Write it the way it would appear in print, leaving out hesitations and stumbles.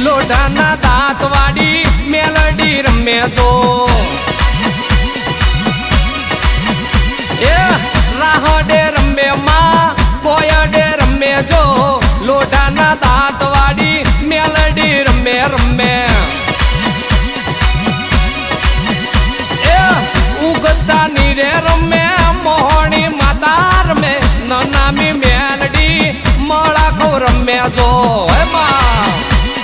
લોઢાના દાંત વાળી મેલડી રમે જો એ રાહડે રમે માં કોયડે રમે જો લોઢાના દાંત વાળી મેલડી રમે રમે એ ઉગતા નીરે રમે મોહણી માતા રમે નામી મેલડી મળા ખો રમે જો એમાં